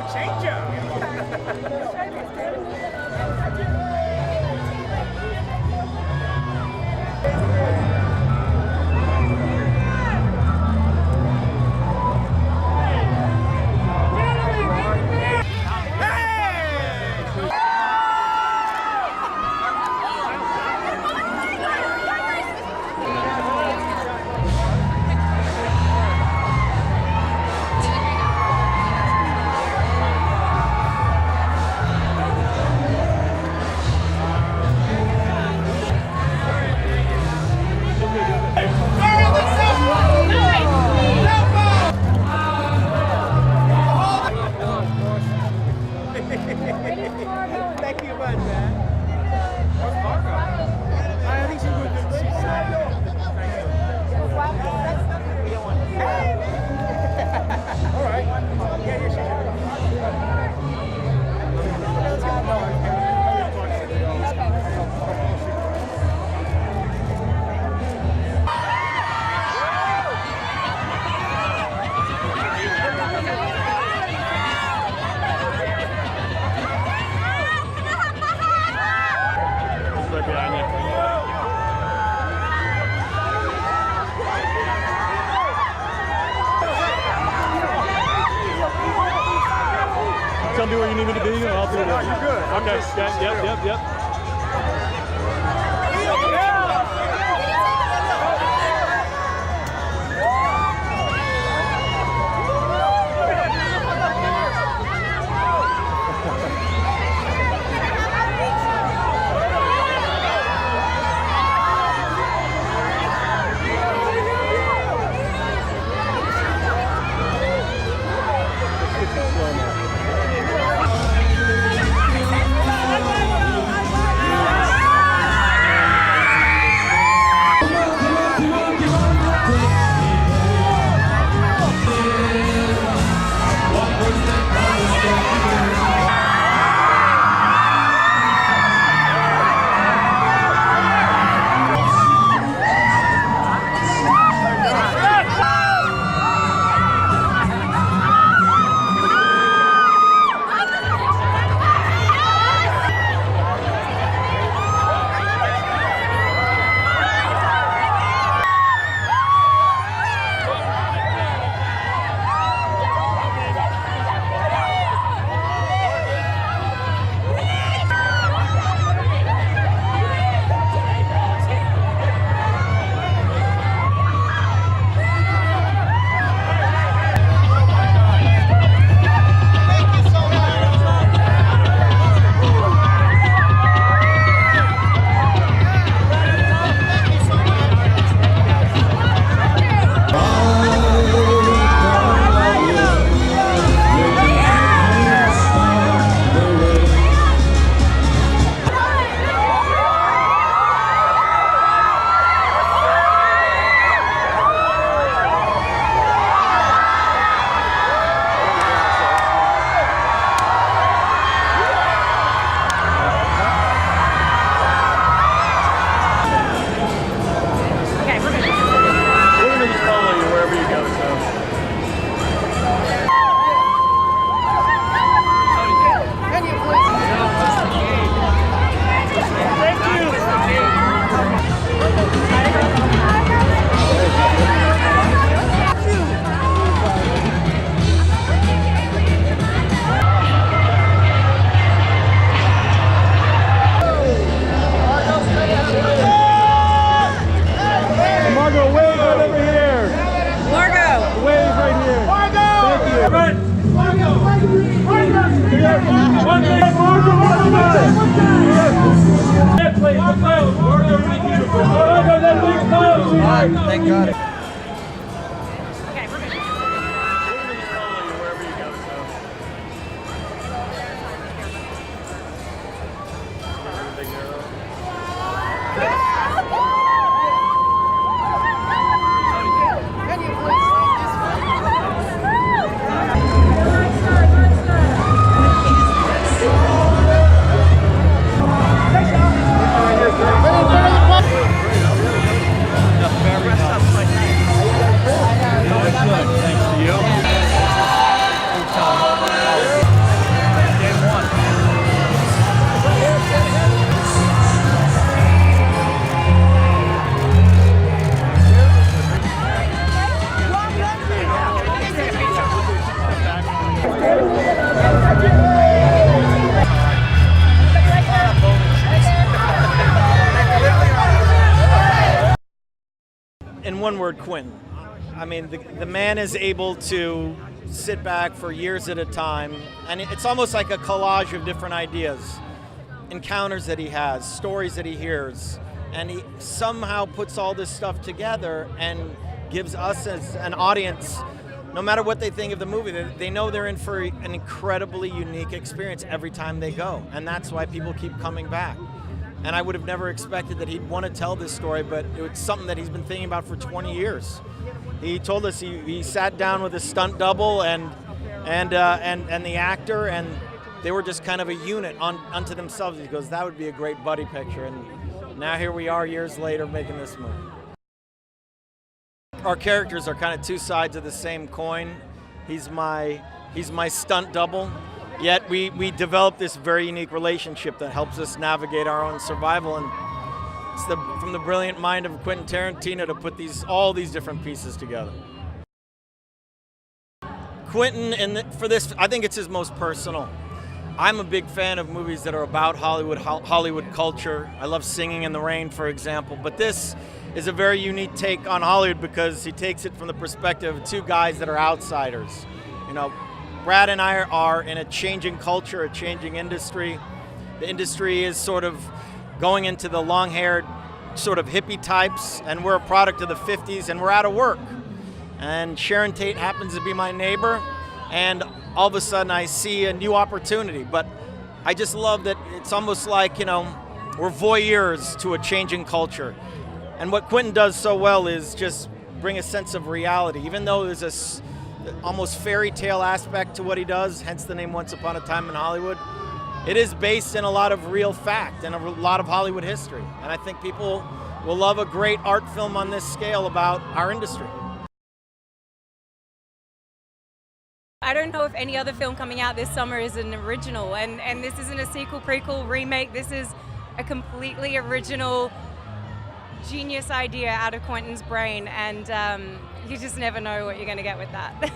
Thank you much, man. I think she's good. She's all right. Yeah, yeah, Tell me where you need me to be, and I'll do it. No, you're good. Okay. Yep. one word, Quentin. I mean, the man is able to sit back for years at a time, and it's almost like a collage of different ideas, encounters that he has, stories that he hears, and he somehow puts all this stuff together and gives us as an audience, no matter what they think of the movie, they know they're in for an incredibly unique experience every time they go, and that's why people keep coming back. And I would have never expected that he'd want to tell this story, but it's something that he's been thinking about for 20 years. He told us he sat down with his stunt double and the actor, and they were just kind of a unit unto themselves. He goes, that would be a great buddy picture, and now here we are years later making this movie. Our characters are kind of two sides of the same coin. He's my stunt double. Yet we developed this very unique relationship that helps us navigate our own survival, and it's from the brilliant mind of Quentin Tarantino to put all these different pieces together. Quentin, for this, I think it's his most personal. I'm a big fan of movies that are about Hollywood culture. I love Singing in the Rain, for example, but this is a very unique take on Hollywood because he takes it from the perspective of two guys that are outsiders. You know, Brad and I are in a changing culture, a changing industry. The industry is sort of going into the long-haired sort of hippie types, and we're a product of the 50s, and we're out of work. And Sharon Tate happens to be my neighbor, and all of a sudden I see a new opportunity. But I just love that it's almost like, you know, we're voyeurs to a changing culture. And what Quentin does so well is just bring a sense of reality, even though there's this almost fairy tale aspect to what he does, hence the name Once Upon a Time in Hollywood. It is based in a lot of real fact and a lot of Hollywood history. And I think people will love a great art film on this scale about our industry. I don't know if any other film coming out this summer is an original, and this isn't a sequel, prequel, remake. This is a completely original, genius idea out of Quentin's brain, and you just never know what you're going to get with that.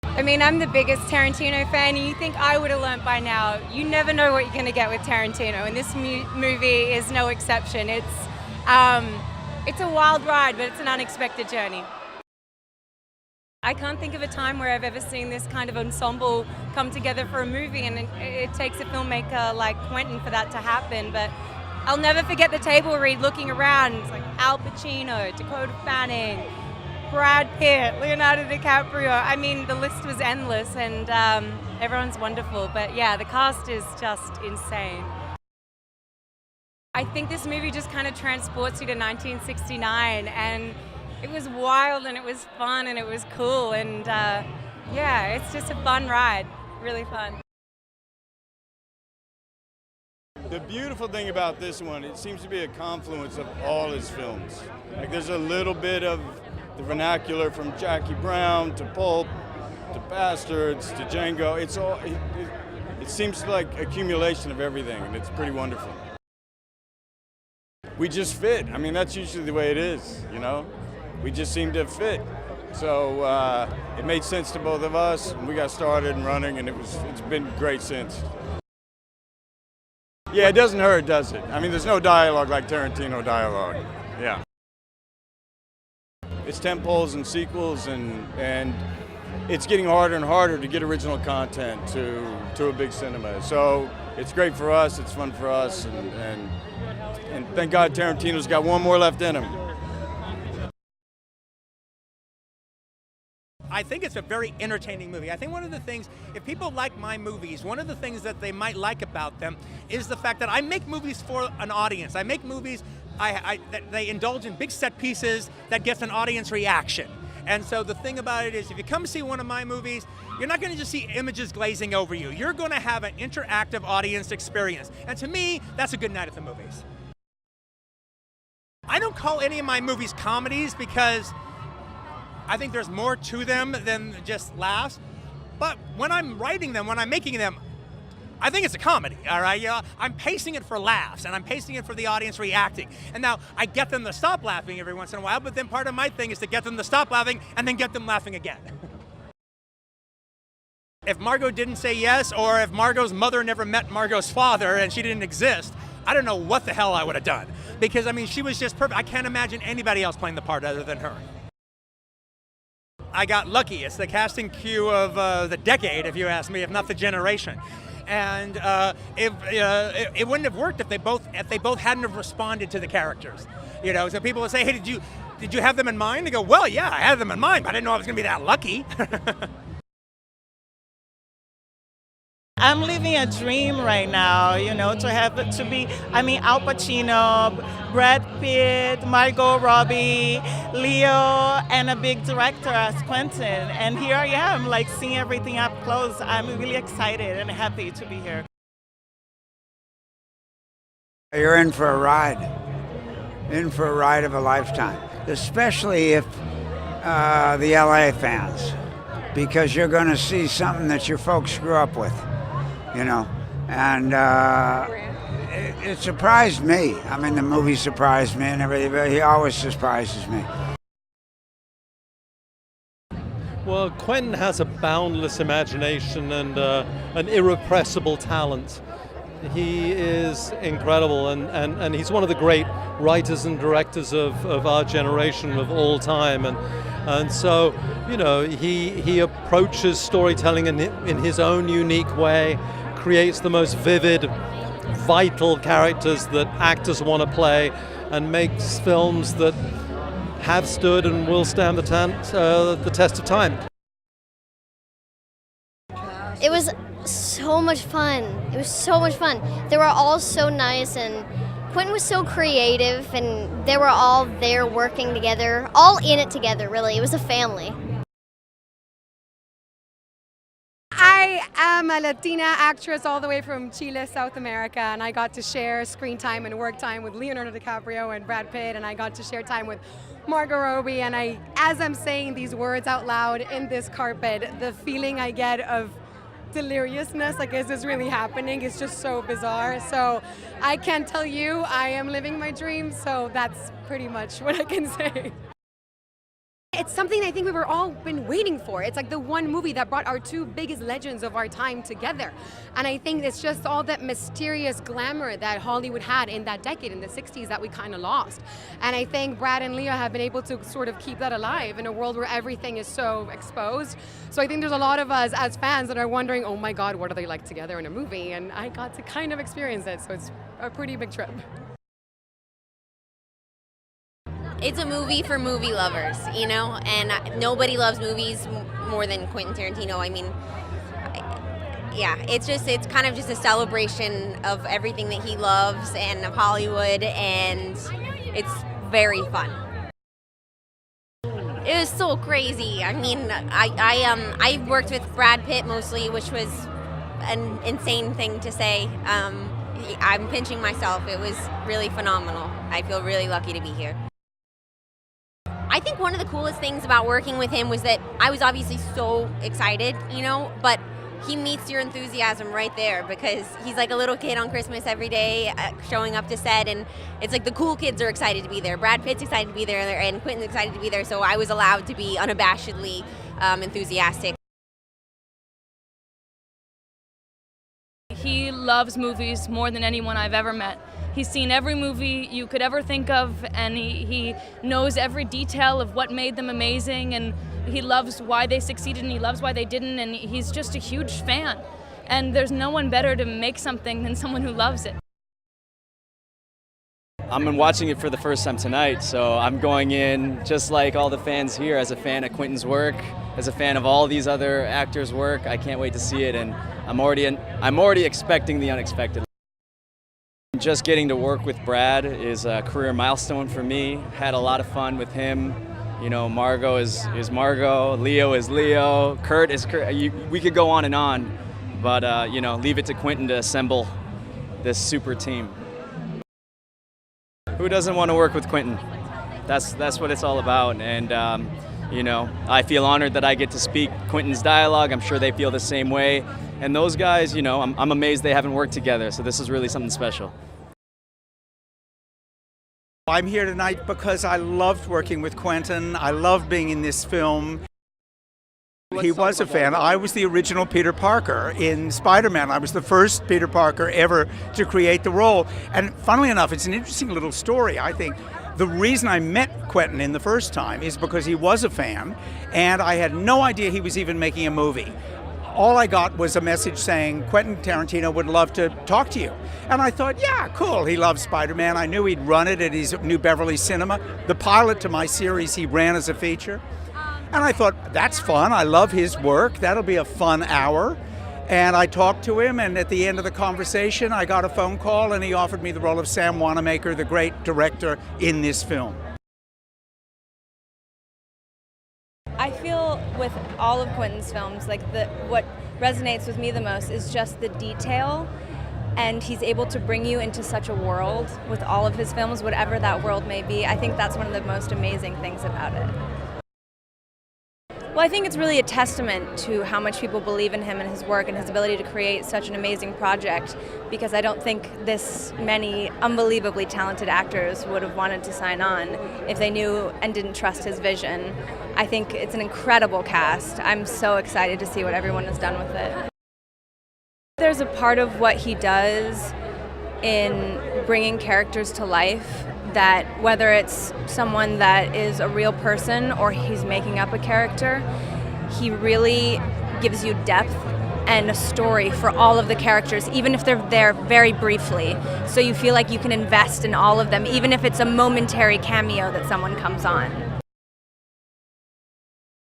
I mean, I'm the biggest Tarantino fan, and you think I would have learned by now. You never know what you're going to get with Tarantino, and this movie is no exception. It's a wild ride, but it's an unexpected journey. I can't think of a time where I've ever seen this kind of ensemble come together for a movie, and it takes a filmmaker like Quentin for that to happen. But I'll never forget the table read looking around. It's like Al Pacino, Dakota Fanning, Brad Pitt, Leonardo DiCaprio. I mean, the list was endless, and everyone's wonderful. But yeah, the cast is just insane. I think this movie just kind of transports you to 1969, and it was wild, and it was fun, and it was cool, and yeah, it's just a fun ride, really fun. The beautiful thing about this one, it seems to be a confluence of all his films. Like, there's a little bit of the vernacular from Jackie Brown to Pulp to Bastards to Django. It's all, it seems like accumulation of everything, and it's pretty wonderful. We just fit. I mean, that's usually the way it is, you know? We just seem to fit. So it made sense to both of us, and we got started and running, and it's been great since. Yeah, it doesn't hurt, does it? I mean, there's no dialogue like Tarantino dialogue. Yeah. It's tentpoles and sequels, and it's getting harder and harder to get original content to a big cinema. So it's great for us, it's fun for us, and thank God Tarantino's got one more left in him. I think it's a very entertaining movie. I think one of the things, if people like my movies, one of the things that they might like about them is the fact that I make movies for an audience. I make movies that they indulge in big set pieces that gets an audience reaction. And so the thing about it is, if you come see one of my movies, you're not going to just see images glazing over you. You're going to have an interactive audience experience. And to me, that's a good night at the movies. I don't call any of my movies comedies because I think there's more to them than just laughs. But when I'm writing them, when I'm making them, I think it's a comedy, all right? You know, I'm pacing it for laughs, and I'm pacing it for the audience reacting. And now, I get them to stop laughing every once in a while, but then part of my thing is to get them to stop laughing and then get them laughing again. If Margot didn't say yes, or if Margot's mother never met Margot's father and she didn't exist, I don't know what the hell I would have done. Because, I mean, she was just perfect. I can't imagine anybody else playing the part other than her. I got lucky. It's the casting queue of the decade, if you ask me, if not the generation. And it wouldn't have worked if they both hadn't have responded to the characters. You know, so people would say, hey, did you have them in mind? They go, well, yeah, I had them in mind, but I didn't know I was going to be that lucky. I'm living a dream right now, you know, to have it to be, I mean, Al Pacino, Brad Pitt, Margot Robbie, Leo, and a big director as Quentin. And here I am, like, seeing everything up close. I'm really excited and happy to be here. You're in for a ride of a lifetime, especially if the LA fans, because you're going to see something that your folks grew up with, you know, and it surprised me. I mean, the movie surprised me and everything, but he always surprises me. Well, Quentin has a boundless imagination and an irrepressible talent. He is incredible, and he's one of the great writers and directors of our generation of all time. And so, you know, he approaches storytelling in his own unique way, creates the most vivid, vital characters that actors want to play, and makes films that have stood and will stand the test of time. It was so much fun. It was so much fun. They were all so nice, and Quentin was so creative, and they were all there working together, all in it together, really. It was a family. I am a Latina actress all the way from Chile, South America, and I got to share screen time and work time with Leonardo DiCaprio and Brad Pitt, and I got to share time with Margot Robbie, and as I'm saying these words out loud in this carpet, the feeling I get of deliriousness, like, is this really happening? It's just so bizarre. So I can't tell you, I am living my dream, so that's pretty much what I can say. It's something I think we were all been waiting for. It's like the one movie that brought our two biggest legends of our time together. And I think it's just all that mysterious glamour that Hollywood had in that decade, in the 60s, that we kind of lost. And I think Brad and Leo have been able to sort of keep that alive in a world where everything is so exposed. So I think there's a lot of us as fans that are wondering, oh my God, what are they like together in a movie? And I got to kind of experience it, so it's a pretty big trip. It's a movie for movie lovers, you know, and nobody loves movies more than Quentin Tarantino. I mean, yeah, it's kind of just a celebration of everything that he loves and of Hollywood, and it's very fun. It was so crazy. I mean, I worked with Brad Pitt mostly, which was an insane thing to say. I'm pinching myself. It was really phenomenal. I feel really lucky to be here. I think one of the coolest things about working with him was that I was obviously so excited, you know, but he meets your enthusiasm right there, because he's like a little kid on Christmas every day showing up to set, and it's like the cool kids are excited to be there. Brad Pitt's excited to be there, and Quentin's excited to be there, so I was allowed to be unabashedly enthusiastic. He loves movies more than anyone I've ever met. He's seen every movie you could ever think of, and he knows every detail of what made them amazing, and he loves why they succeeded and he loves why they didn't, and he's just a huge fan. And there's no one better to make something than someone who loves it. I'm watching it for the first time tonight, so I'm going in just like all the fans here, as a fan of Quentin's work, as a fan of all these other actors' work. I can't wait to see it, and I'm already expecting the unexpected. Just getting to work with Brad is a career milestone for me. Had a lot of fun with him. You know, Margot is Margot, Leo is Leo, Kurt is Kurt. We could go on, but you know, leave it to Quentin to assemble this super team. Who doesn't want to work with Quentin? That's what it's all about, and you know, I feel honored that I get to speak Quentin's dialogue. I'm sure they feel the same way. And those guys, you know, I'm amazed they haven't worked together, so this is really something special. I'm here tonight because I loved working with Quentin. I loved being in this film. He was a fan. I was the original Peter Parker in Spider-Man. I was the first Peter Parker ever to create the role. And funnily enough, it's an interesting little story, I think. The reason I met Quentin in the first time is because he was a fan, and I had no idea he was even making a movie. All I got was a message saying, Quentin Tarantino would love to talk to you. And I thought, yeah, cool, he loves Spider-Man. I knew he'd run it at his New Beverly Cinema. The pilot to my series he ran as a feature. And I thought, that's fun, I love his work, that'll be a fun hour. And I talked to him, and at the end of the conversation, I got a phone call, and he offered me the role of Sam Wanamaker, the great director in this film. I feel with all of Quentin's films, like what resonates with me the most is just the detail, and he's able to bring you into such a world with all of his films, whatever that world may be. I think that's one of the most amazing things about it. Well, I think it's really a testament to how much people believe in him and his work and his ability to create such an amazing project, because I don't think this many unbelievably talented actors would have wanted to sign on if they knew and didn't trust his vision. I think it's an incredible cast. I'm so excited to see what everyone has done with it. There's a part of what he does in bringing characters to life that, whether it's someone that is a real person or he's making up a character, he really gives you depth and a story for all of the characters, even if they're there very briefly. So you feel like you can invest in all of them, even if it's a momentary cameo that someone comes on.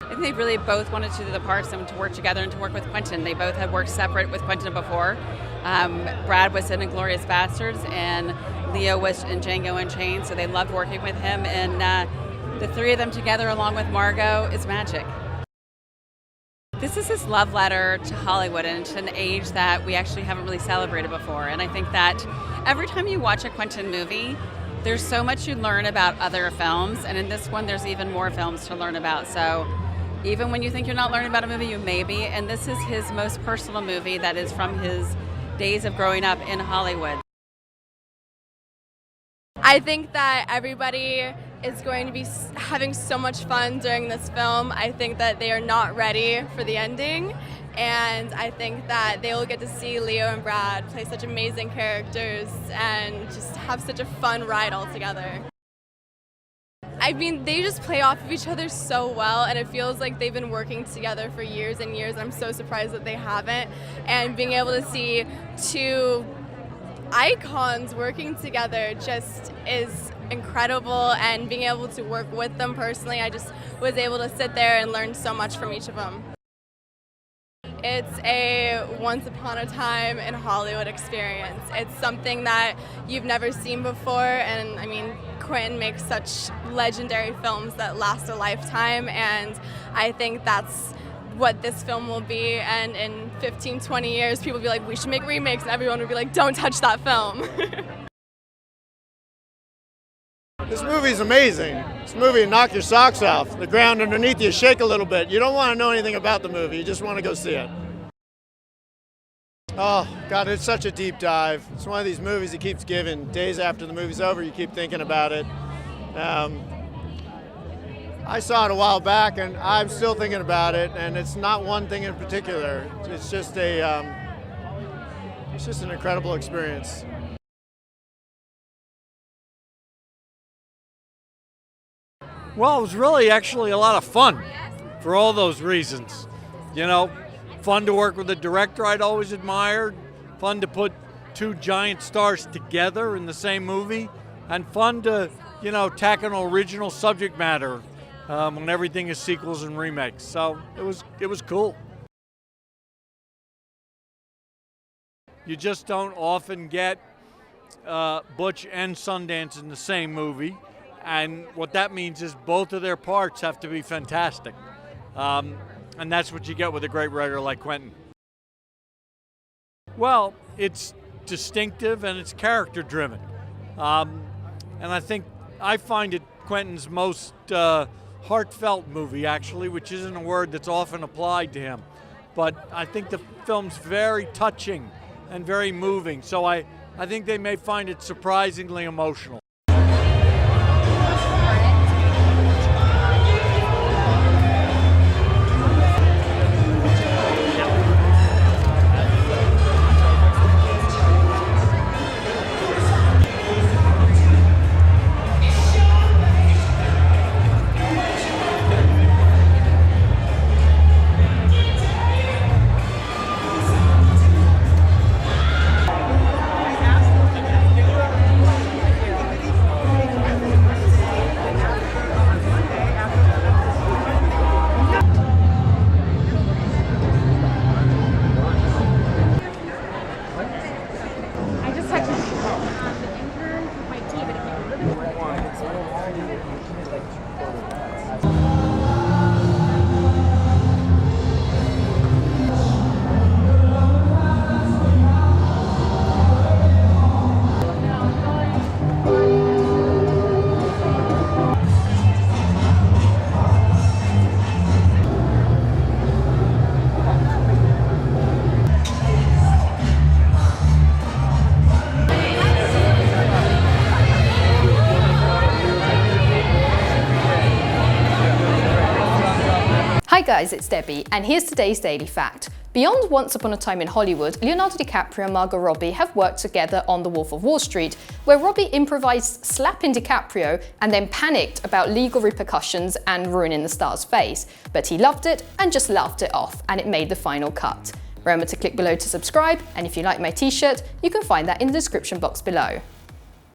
I think they really both wanted to do the parts and to work together and to work with Quentin. They both had worked separate with Quentin before. Brad was in *Inglourious Bastards* and Leo was in *Django Unchained*, so they loved working with him, and the three of them together along with Margot is magic. This is his love letter to Hollywood and to an age that we actually haven't really celebrated before, and I think that every time you watch a Quentin movie, there's so much you learn about other films, and in this one there's even more films to learn about. So even when you think you're not learning about a movie, you may be, and this is his most personal movie that is from his days of growing up in Hollywood. I think that everybody is going to be having so much fun during this film. I think that they are not ready for the ending, and I think that they will get to see Leo and Brad play such amazing characters and just have such a fun ride all together. I mean, they just play off of each other so well, and it feels like they've been working together for years and years. I'm so surprised that they haven't, and being able to see two icons working together just is incredible, and being able to work with them personally, I just was able to sit there and learn so much from each of them. It's a once upon a time in Hollywood experience. It's something that you've never seen before, and I mean, Quentin makes such legendary films that last a lifetime, and I think that's what this film will be. And in 15, 20 years, people will be like, we should make remakes, and everyone will be like, don't touch that film. This movie's amazing. This movie will knock your socks off. The ground underneath you shake a little bit. You don't want to know anything about the movie. You just want to go see it. Oh, God, it's such a deep dive. It's one of these movies that keeps giving. Days after the movie's over, you keep thinking about it. I saw it a while back, and I'm still thinking about it, and it's not one thing in particular. It's just an incredible experience. Well, it was really actually a lot of fun for all those reasons. You know, fun to work with a director I'd always admired, fun to put two giant stars together in the same movie, and fun to, you know, tack an original subject matter when everything is sequels and remakes. So it was cool. You just don't often get Butch and Sundance in the same movie. And what that means is both of their parts have to be fantastic. And that's what you get with a great writer like Quentin. Well, it's distinctive and it's character driven. And I find it Quentin's most heartfelt movie, actually, which isn't a word that's often applied to him. But I think the film's very touching and very moving. So I think they may find it surprisingly emotional. Hi guys, it's Debbie, and here's today's Daily Fact. Beyond Once Upon a Time in Hollywood, Leonardo DiCaprio and Margot Robbie have worked together on The Wolf of Wall Street, where Robbie improvised slapping DiCaprio and then panicked about legal repercussions and ruining the star's face. But he loved it and just laughed it off, and it made the final cut. Remember to click below to subscribe, and if you like my t-shirt, you can find that in the description box below.